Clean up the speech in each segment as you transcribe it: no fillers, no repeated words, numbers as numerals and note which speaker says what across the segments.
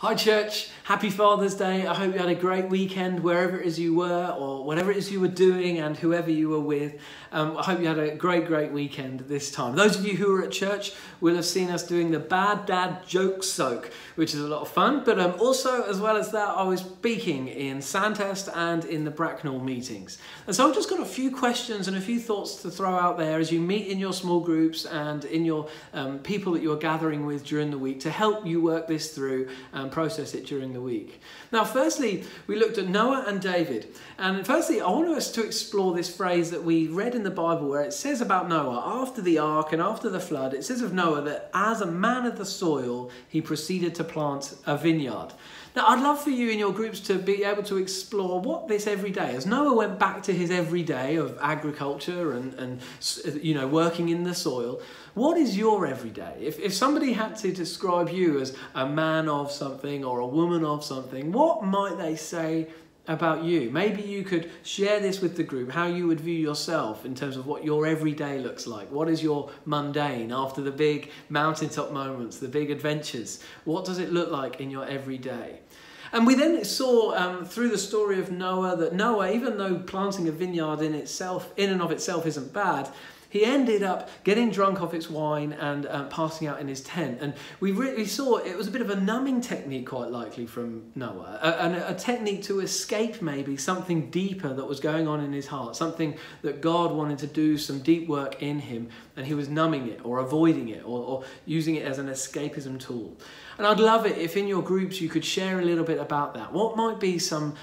Speaker 1: Hi church, happy Father's Day. I hope you had a great weekend wherever it is you were or whatever it is you were doing and whoever you were with. I hope you had a great weekend this time. Those of you who were at church will have seen us doing the Bad Dad Joke Soak, which is a lot of fun. But also, as well as that, I was speaking in Sandhurst and in the Bracknell meetings. And so I've just got a few questions and a few thoughts to throw out there as you meet in your small groups and in your people that you're gathering with during the week to help you work this through and process it during the week. Now, firstly, we looked at Noah and David. And firstly, I want us to explore this phrase that we read in the Bible where it says about Noah, after the ark and after the flood, it says of Noah that as a man of the soil, he proceeded to plant a vineyard. Now, I'd love for you in your groups to be able to explore what this everyday, as Noah went back to his everyday of agriculture and working in the soil, what is your everyday? If somebody had to describe you as a man of something or a woman of something, what might they say about you? Maybe you could share this with the group, how you would view yourself in terms of what your everyday looks like. What is your mundane after the big mountaintop moments, the big adventures? What does it look like in your everyday? And we then saw through the story of Noah that Noah, even though planting a vineyard in and of itself isn't bad, he ended up getting drunk off its wine and passing out in his tent. And we saw it was a bit of a numbing technique, quite likely, from Noah. A technique to escape maybe something deeper that was going on in his heart, something that God wanted to do some deep work in him, and he was numbing it or avoiding it or using it as an escapism tool. And I'd love it if in your groups you could share a little bit about that. What might be some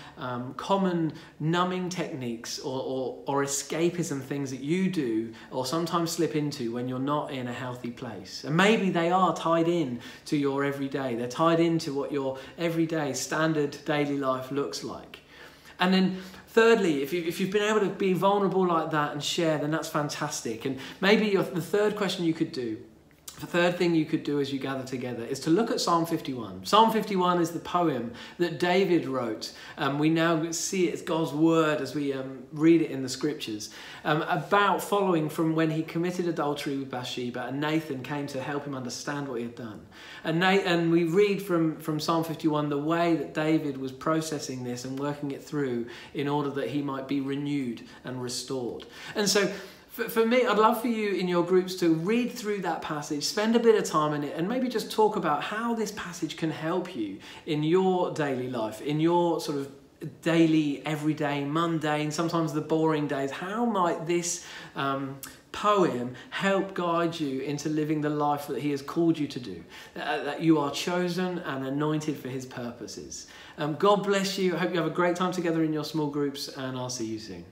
Speaker 1: common numbing techniques or escapism things that you do or sometimes slip into when you're not in a healthy place? And maybe they are tied in to your everyday. They're tied into what your everyday standard daily life looks like. And then thirdly, if you've been able to be vulnerable like that and share, then that's fantastic. And maybe the third question you could do, the third thing you could do as you gather together is to look at Psalm 51. Psalm 51 is the poem that David wrote. We now see it as God's word as we read it in the scriptures, about following from when he committed adultery with Bathsheba and Nathan came to help him understand what he had done. And we read from Psalm 51 the way that David was processing this and working it through in order that he might be renewed and restored. And so for me, I'd love for you in your groups to read through that passage, spend a bit of time in it, and maybe just talk about how this passage can help you in your daily life, in your sort of daily, everyday, mundane, sometimes the boring days. How might this poem help guide you into living the life that he has called you to do, that you are chosen and anointed for his purposes? God bless you. I hope you have a great time together in your small groups, and I'll see you soon.